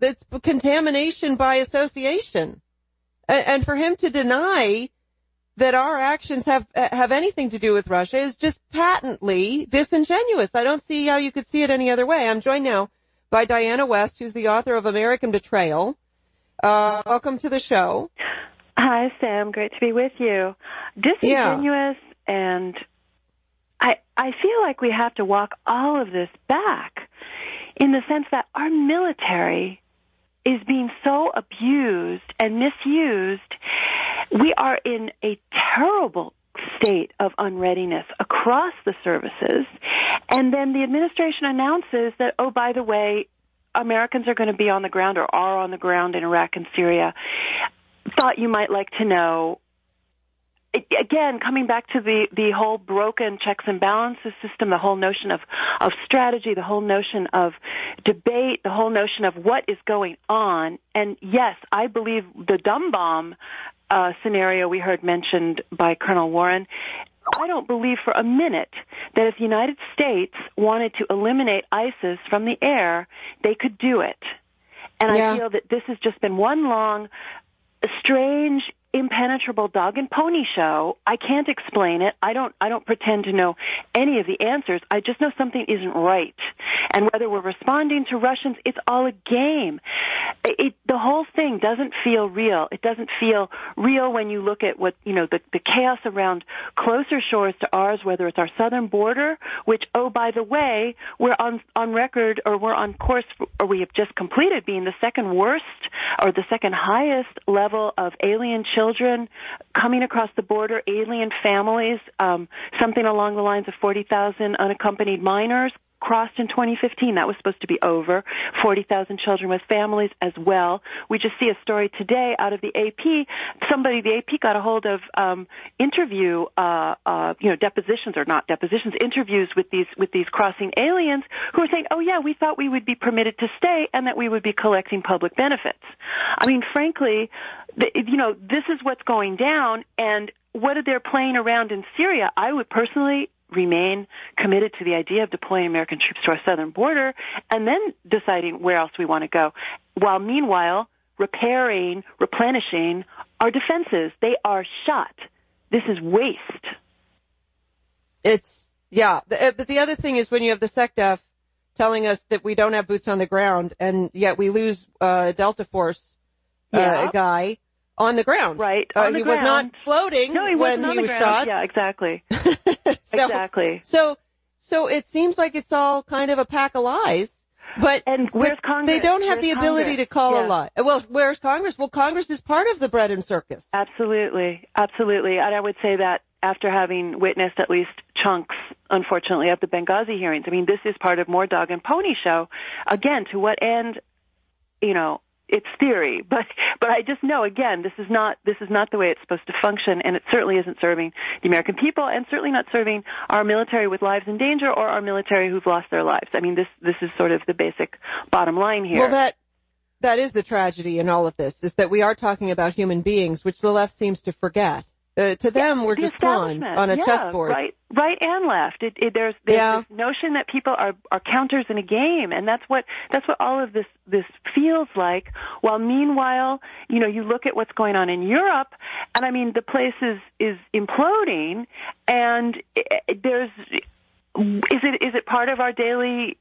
that's contamination by association. And for him to deny that our actions have anything to do with Russia is just patently disingenuous. I don't see how you could see it any other way. I'm joined now by Diana West, who's the author of American Betrayal. Welcome to the show. Hi, Sam. Great to be with you. Disingenuous, and I feel like we have to walk all of this back in the sense that our military is being so abused and misused. We are in a terrible state of unreadiness across the services. And then the administration announces that, oh, by the way, Americans are going to be on the ground or are on the ground in Iraq and Syria. Thought you might like to know. Again, coming back to the whole broken checks and balances system, the whole notion of strategy, the whole notion of debate, the whole notion of what is going on. And yes, I believe the dumb bomb scenario we heard mentioned by Colonel Warren, I don't believe for a minute that if the United States wanted to eliminate ISIS from the air, they could do it. And I feel that this has just been one long, strange, impenetrable dog and pony show. I can't explain it. I don't pretend to know any of the answers. I just know something isn't right. And whether we're responding to Russians, it's all a game. The whole thing doesn't feel real. It doesn't feel real when you look at what, the chaos around closer shores to ours, whether it's our southern border, which, oh, by the way, we're on record, or we're on course, or we have just completed being the second worst or the second highest level of alien children coming across the border, alien families, something along the lines of 40,000 unaccompanied minors crossed in 2015. That was supposed to be over. 40,000 children with families as well. We just see a story today out of the AP. The AP got a hold of depositions or not depositions, interviews with these crossing aliens who are saying, oh yeah, we thought we would be permitted to stay and that we would be collecting public benefits. I mean, frankly, this is what's going down, and whether they're playing around in Syria, I would personally remain committed to the idea of deploying American troops to our southern border and then deciding where else we want to go, while meanwhile replenishing our defenses. They are shot. This is waste. But the other thing is when you have the SecDef telling us that we don't have boots on the ground, and yet we lose Delta Force guy on the ground. Right. He was not floating when he was shot. Yeah, exactly. Exactly. So it seems like it's all kind of a pack of lies. And where's Congress? They don't have the ability to call a lie. Well, where's Congress? Well, Congress is part of the bread and circus. Absolutely. Absolutely. And I would say that after having witnessed at least chunks, unfortunately, of the Benghazi hearings, I mean, this is part of more dog and pony show. Again, to what end, it's theory, but I just know, again, this is not the way it's supposed to function, and it certainly isn't serving the American people, and certainly not serving our military with lives in danger or our military who've lost their lives. I mean, this is sort of the basic bottom line here. Well, that is the tragedy in all of this, is that we are talking about human beings, which the left seems to forget. To them, we're just pawns on a chessboard. Right and left. There's this notion that people are counters in a game, and that's what all of this feels like. While meanwhile, you look at what's going on in Europe, and I mean the place is imploding, and there's. Is it part of our daily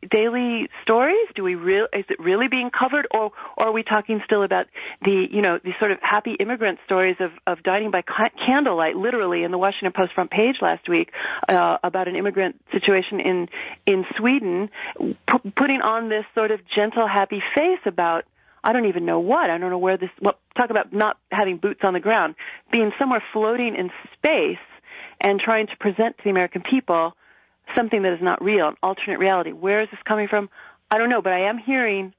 stories? Is it really being covered, or are we talking still about the sort of happy immigrant stories of dining by candlelight, literally in the Washington Post front page last week about an immigrant situation in Sweden, putting on this sort of gentle, happy face about I don't even know what. I don't know where this. Well, talk about not having boots on the ground, being somewhere floating in space and trying to present to the American people something that is not real, an alternate reality. Where is this coming from? I don't know, but I'm hearing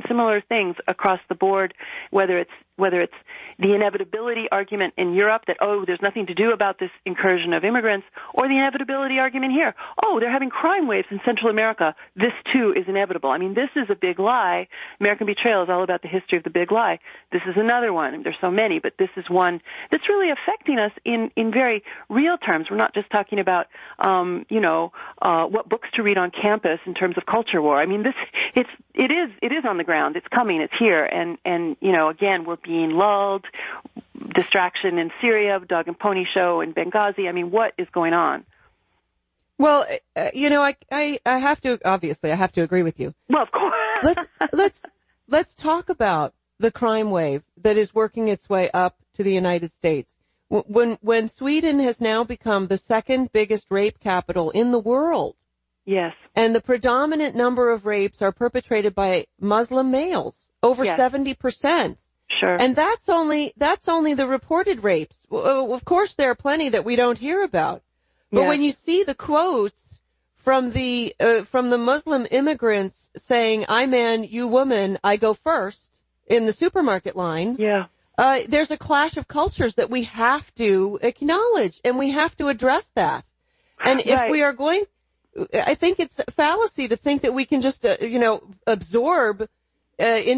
similar things across the board, whether it's whether it's the inevitability argument in Europe that, oh, there's nothing to do about this incursion of immigrants, or the inevitability argument here. Oh, they're having crime waves in Central America. This, too, is inevitable. I mean, this is a big lie. American Betrayal is all about the history of the big lie. This is another one. There's so many, but this is one that's really affecting us in very real terms. We're not just talking about, what books to read on campus in terms of culture war. I mean, it is on the ground. It's coming. It's here. And again, we're being lulled. Distraction in Syria, dog and pony show in Benghazi. I mean, what is going on? Well, I have to agree with you. Well, of course. Let's talk about the crime wave that is working its way up to the United States. When Sweden has now become the second biggest rape capital in the world. Yes. And the predominant number of rapes are perpetrated by Muslim males, over 70%. Sure. And that's only the reported rapes. Of course, there are plenty that we don't hear about. But when you see the quotes from the Muslim immigrants saying, "I man, you woman, I go first," in the supermarket line. Yeah. There's a clash of cultures that we have to acknowledge, and we have to address that. And if we are going, I think it's a fallacy to think that we can just, absorb any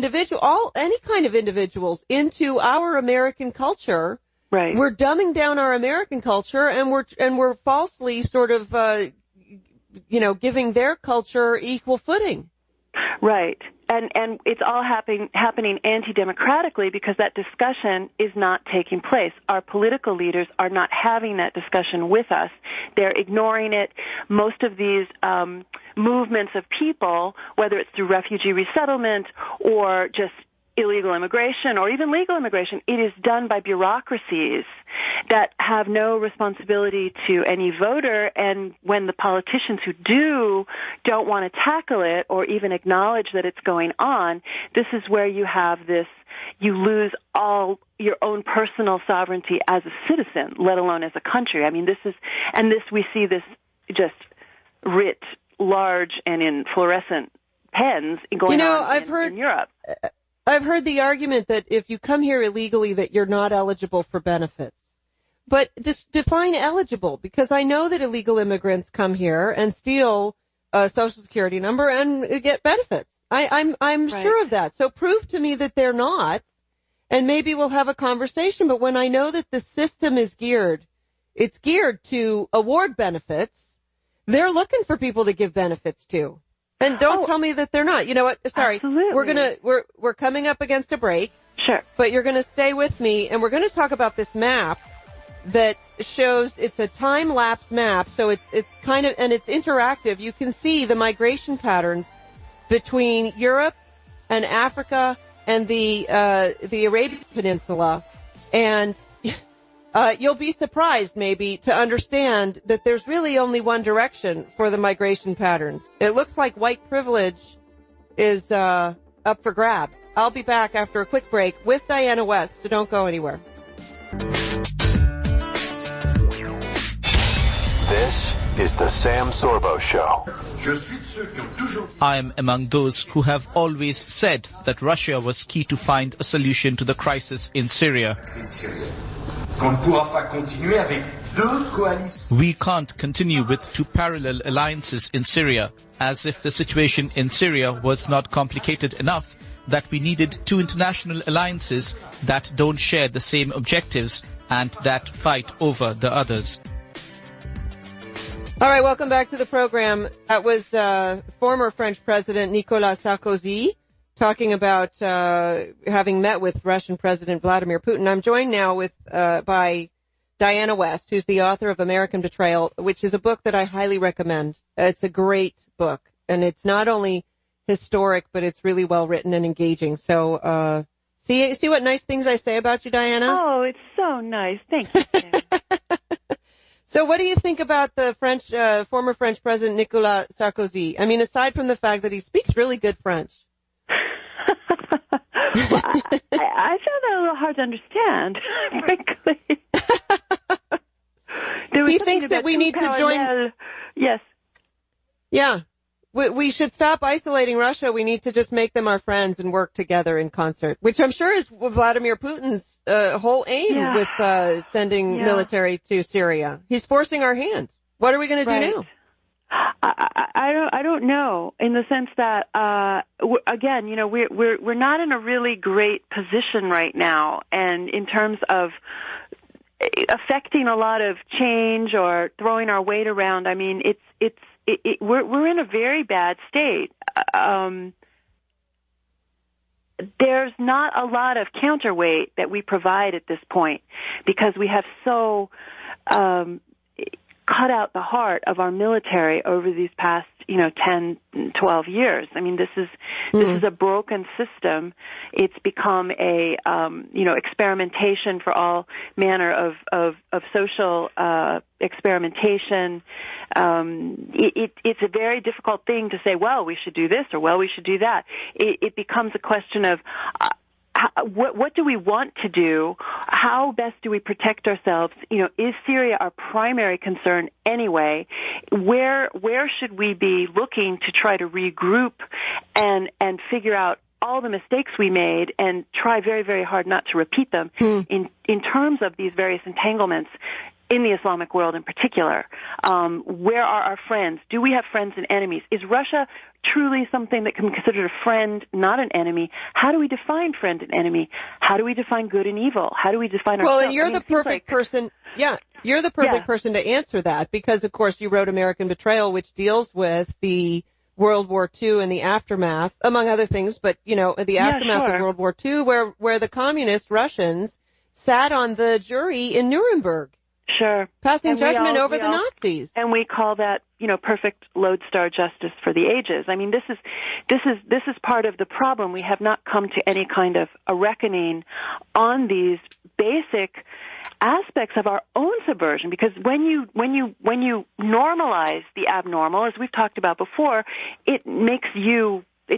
kind of individuals into our American culture. Right. We're dumbing down our American culture, and we're falsely sort of, giving their culture equal footing. Right. And it's all happening anti-democratically because that discussion is not taking place. Our political leaders are not having that discussion with us. They're ignoring it. Most of these movements of people, whether it's through refugee resettlement or just illegal immigration or even legal immigration, it is done by bureaucracies that have no responsibility to any voter, and when the politicians who don't want to tackle it or even acknowledge that it's going on, this is where you have this, you lose all your own personal sovereignty as a citizen, let alone as a country. I mean, we see this just writ large and in fluorescent pens going on in Europe. I've heard the argument that if you come here illegally that you're not eligible for benefits. But just define eligible, because I know that illegal immigrants come here and steal a Social Security number and get benefits. I'm right. Sure of that. So prove to me that they're not, and maybe we'll have a conversation. But when I know that the system is geared to award benefits, they're looking for people to give benefits to. And don't tell me that they're not. You know what? Sorry. Absolutely. We're coming up against a break. Sure. But you're going to stay with me, and we're going to talk about this map that shows, it's a time-lapse map, so it's kind of, and it's interactive. You can see the migration patterns between Europe and Africa and the Arabian Peninsula, and you'll be surprised maybe to understand that there's really only one direction for the migration patterns. It looks like white privilege is up for grabs. I'll be back after a quick break with Diana West, so don't go anywhere. This is the Sam Sorbo Show. I am among those who have always said that Russia was key to find a solution to the crisis in Syria. We can't continue with two parallel alliances in Syria, as if the situation in Syria was not complicated enough that we needed two international alliances that don't share the same objectives and that fight over the others. All right, welcome back to the program. That was former French President Nicolas Sarkozy talking about having met with Russian President Vladimir Putin. I'm joined now by Diana West, who's the author of American Betrayal, which is a book that I highly recommend. It's a great book, and it's not only historic, but it's really well written and engaging. So see what nice things I say about you, Diana? Oh, it's so nice. Thank you, Sam. So what do you think about the former French President Nicolas Sarkozy? I mean, aside from the fact that he speaks really good French. Well, I found that a little hard to understand, frankly. He thinks that we need to join. Yes. Yeah. we should stop isolating Russia. We need to just make them our friends and work together in concert, which I'm sure is Vladimir Putin's whole aim with sending military to Syria. He's forcing our hand. What are we going to do now? I don't know, in the sense that again, you know, we're not in a really great position right now, and in terms of affecting a lot of change or throwing our weight around. I mean, we're in a very bad state. There's not a lot of counterweight that we provide at this point, because we have so cut out the heart of our military over these past, 10, 12 years. I mean, this is a broken system. It's become a, experimentation for all manner of social experimentation. It's a very difficult thing to say, well, we should do this, or well, we should do that. It becomes a question of what do we want to do? How best do we protect ourselves? Is Syria our primary concern anyway? Where should we be looking to try to regroup and figure out all the mistakes we made and try very, very hard not to repeat them in terms of these various entanglements in the Islamic world in particular? Where are our friends? Do we have friends and enemies? Is Russia truly something that can be considered a friend, not an enemy? How do we define friend and enemy? How do we define good and evil? How do we define ourselves? Well, and you're the perfect person. Yeah, you're the perfect person to answer that, because, of course, you wrote American Betrayal, which deals with the World War II and the aftermath, among other things, but, the aftermath of World War II, where the communist Russians sat on the jury in Nuremberg. Sure. Passing judgment over the Nazis. And we call that, perfect lodestar justice for the ages. I mean, this is part of the problem. We have not come to any kind of a reckoning on these basic aspects of our own subversion, because when you normalize the abnormal, as we've talked about before, it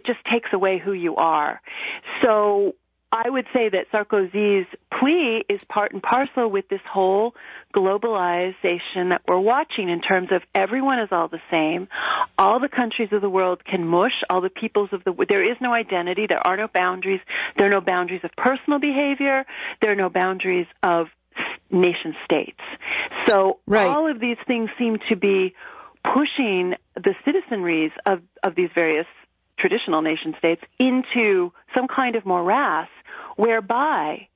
just takes away who you are. So I would say that Sarkozy's plea is part and parcel with this whole globalization that we're watching, in terms of everyone is all the same. All the countries of the world can mush. All the peoples there is no identity. There are no boundaries. There are no boundaries of personal behavior. There are no boundaries of nation states. So all of these things seem to be pushing the citizenries of these various traditional nation states into some kind of morass whereby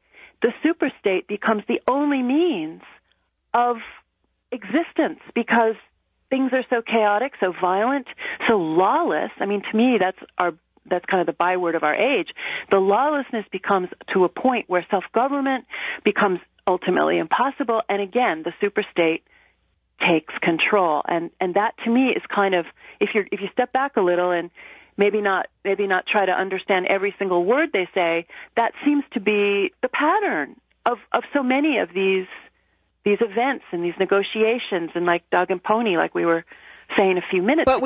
the superstate becomes the only means of existence, because things are so chaotic, so violent, so lawless. I mean, to me, that's kind of the byword of our age. The lawlessness becomes to a point where self-government becomes ultimately impossible, and again, the superstate takes control. And that, to me, is kind of, if you step back a little and maybe not try to understand every single word they say, that seems to be the pattern of so many of these events and these negotiations, and like dog and pony, like we were saying a few minutes ago.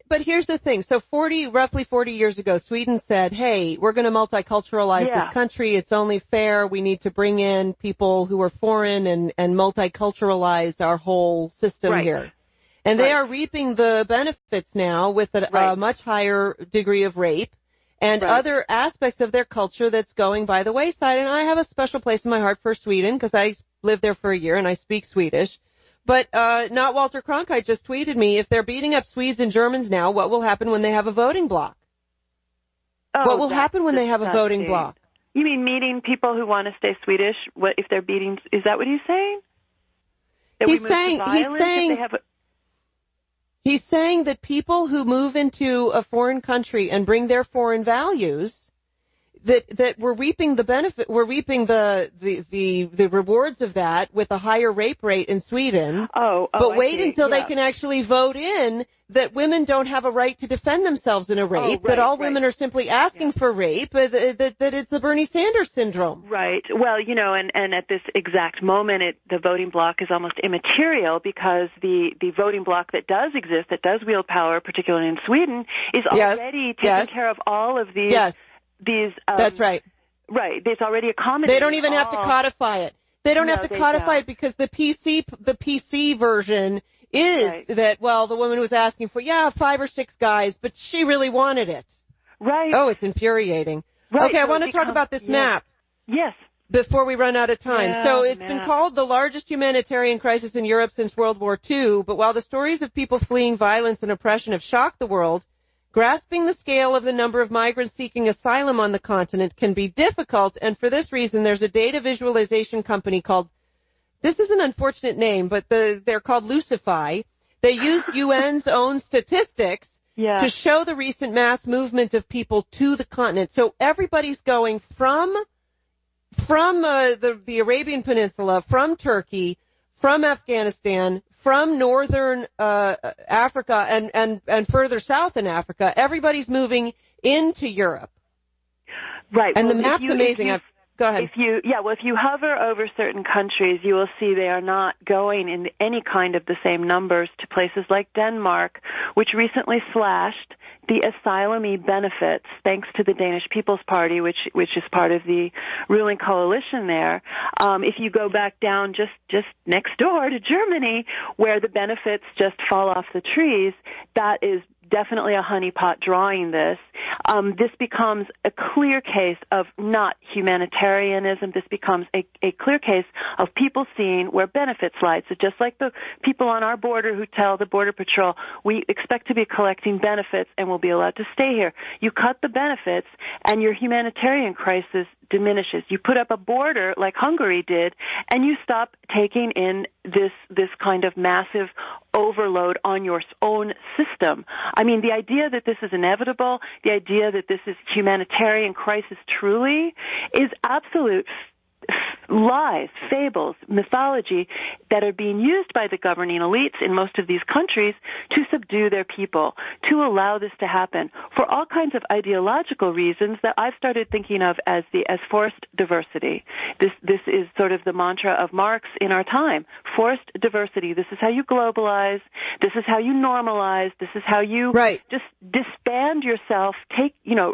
But here's the thing. So roughly 40 years ago, Sweden said, hey, we're going to multiculturalize this country. It's only fair. We need to bring in people who are foreign and multiculturalize our whole system here. And they are reaping the benefits now with a much higher degree of rape and other aspects of their culture that's going by the wayside. And I have a special place in my heart for Sweden, because I lived there for a year and I speak Swedish. But not Walter Cronkite just tweeted me, if they're beating up Swedes and Germans now, what will happen when they have a voting bloc? What will happen when they have a voting bloc? You mean meeting people who want to stay Swedish? What if they're beating? Is that what he's saying? He's saying that people who move into a foreign country and bring their foreign values, that we're reaping the benefit, we're reaping the rewards of that with a higher rape rate in Sweden. But wait until they can actually vote in that women don't have a right to defend themselves in a rape, that all women are simply asking for rape, that it's the Bernie Sanders syndrome. Right. Well, and at this exact moment, the voting bloc is almost immaterial, because the voting bloc that does exist, that does wield power, particularly in Sweden, is already taking care of all of these. That's right. Right. It's already accommodated. They don't even have to codify it. They don't have to codify it, because the PC version Right. that, well, the woman was asking for, 5 or 6 guys, but she really wanted it. Right. Oh, it's infuriating. Right. Okay, I So want to talk about this map. Yes. Before we run out of time. Yeah, So it's been called the largest humanitarian crisis in Europe since World War II, but while the stories of people fleeing violence and oppression have shocked the world, grasping the scale of the number of migrants seeking asylum on the continent can be difficult, and for this reason there's a data visualization company called, this is an unfortunate name, but they're called Lucify. They use UN's own statistics to show the recent mass movement of people to the continent. So everybody's going from the Arabian Peninsula, from Turkey, from Afghanistan, from northern Africa, and further south in Africa. Everybody's moving into Europe. Right. And the map's amazing. Go ahead. If you hover over certain countries, you will see they are not going in any kind of the same numbers to places like Denmark, which recently slashed the asylum-y benefits thanks to the Danish People's Party, which is part of the ruling coalition there. If you go back down just next door to Germany, where the benefits just fall off the trees, that is definitely a honeypot drawing this. This becomes a clear case of not humanitarianism. This becomes a clear case of people seeing where benefits lie. So just like the people on our border who tell the Border Patrol, we expect to be collecting benefits and we'll be allowed to stay here. You cut the benefits and your humanitarian crisis diminishes. You put up a border like Hungary did, and you stop taking in this kind of massive overload on your own system. I mean, the idea that this is inevitable, the idea that this is humanitarian crisis truly, is absolute lies, fables, mythology that are being used by the governing elites in most of these countries to subdue their people, to allow this to happen for all kinds of ideological reasons that I've started thinking of as forced diversity. This is sort of the mantra of Marx in our time. Forced diversity. This is how you globalize. This is how you normalize. This is how you just disband yourself,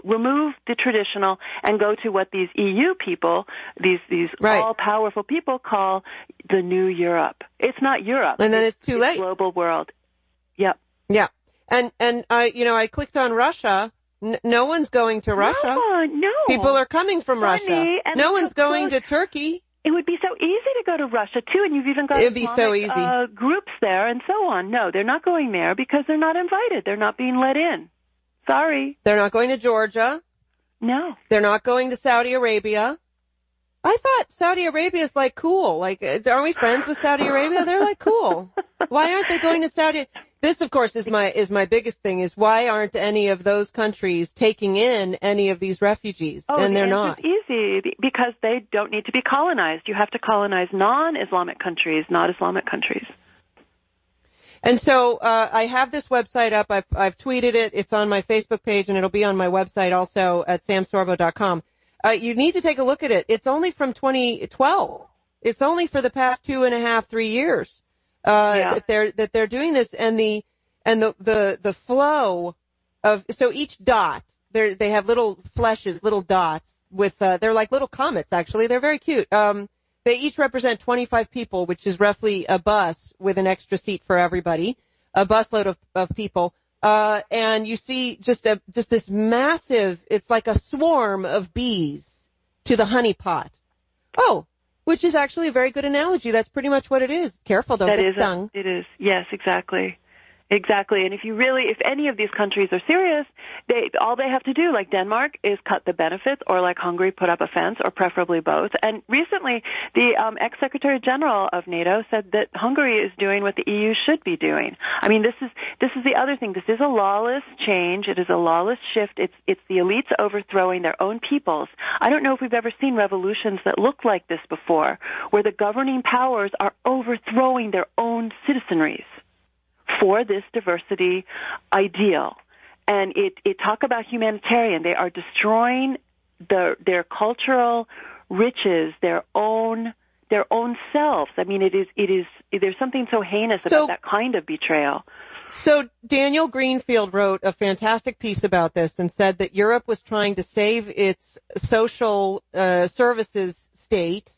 remove the traditional and go to what these EU people, these all-powerful people call the new Europe. It's not Europe. And then it's too late. Global world. Yep. Yeah. And I clicked on Russia. No one's going to Russia. No. People are coming from Russia. No one's going to Turkey. It would be so easy to go to Russia, too, and you've even got groups there and so on. No, they're not going there because they're not invited. They're not being let in. Sorry. They're not going to Georgia. No. They're not going to Saudi Arabia. I thought Saudi Arabia is cool. Aren't we friends with Saudi Arabia? They're cool. Why aren't they going to Saudi? This, of course, is my biggest thing, is why aren't any of those countries taking in any of these refugees? And they're not. It's easy because they don't need to be colonized. You have to colonize non-Islamic countries, not Islamic countries. And so, I have this website up. I've tweeted it. It's on my Facebook page and it'll be on my website also at samsorbo.com. You need to take a look at it. It's only from 2012. It's only for the past 2.5, 3 years, that they're doing this, and the flow of, so each dot, they have little fleshes, little dots with, they're like little comets, actually. They're very cute. They each represent 25 people, which is roughly a bus with an extra seat for everybody, a busload of people. And you see just this massive, it's like a swarm of bees to the honey pot. Oh, which is actually a very good analogy. That's pretty much what it is. Careful, don't get stung. It is. Yes, exactly. Exactly. And if any of these countries are serious, all they have to do, like Denmark, is cut the benefits, or like Hungary, put up a fence, or preferably both. And recently, the ex-Secretary General of NATO said that Hungary is doing what the EU should be doing. I mean, this is the other thing. This is a lawless change. It is a lawless shift. It's the elites overthrowing their own peoples. I don't know if we've ever seen revolutions that look like this before, where the governing powers are overthrowing their own citizenries for this diversity ideal. And it talk about humanitarian. They are destroying their cultural riches, their own selves. I mean, it is there's something so heinous about that kind of betrayal. So Daniel Greenfield wrote a fantastic piece about this and said that Europe was trying to save its social services state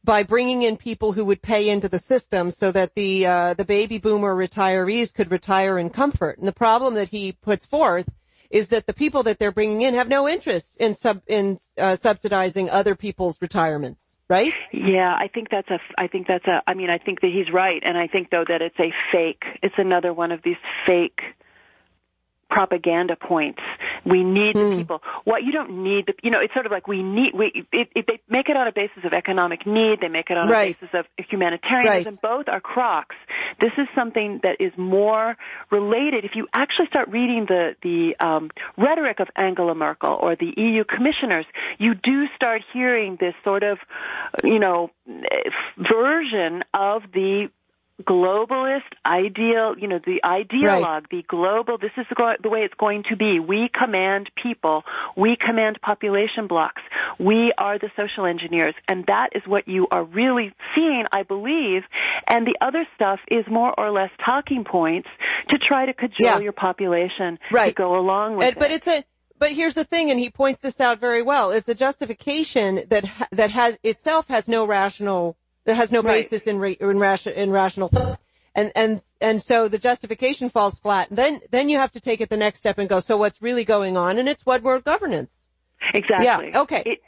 by bringing in people who would pay into the system so that the baby boomer retirees could retire in comfort. And the problem that he puts forth is that the people that they're bringing in have no interest in subsidizing other people's retirements. Right? Yeah, I think that he's right. And I think, though, that it's another one of these fake propaganda points. We need the people. What you don't need, it's sort of like they make it on a basis of economic need. They make it on a basis of humanitarianism. Both are crocs. This is something that is more related. If you actually start reading the rhetoric of Angela Merkel or the EU commissioners, you do start hearing this sort of, version of the globalist ideal, the ideologue, the global, this is the way it's going to be. We command people. We command population blocks. We are the social engineers. And that is what you are really seeing, I believe. And the other stuff is more or less talking points to try to cajole your population to go along with it. But here's the thing, and he points this out very well. It's a justification that has no rational. That has no basis in rational thought. And so the justification falls flat. And then you have to take it the next step and go, so what's really going on? And it's one world governance. Exactly. Yeah. Okay.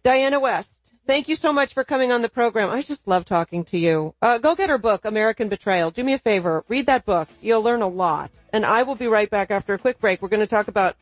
Diana West, thank you so much for coming on the program. I just love talking to you. Go get her book, American Betrayal. Do me a favor. Read that book. You'll learn a lot. And I will be right back after a quick break. We're going to talk about,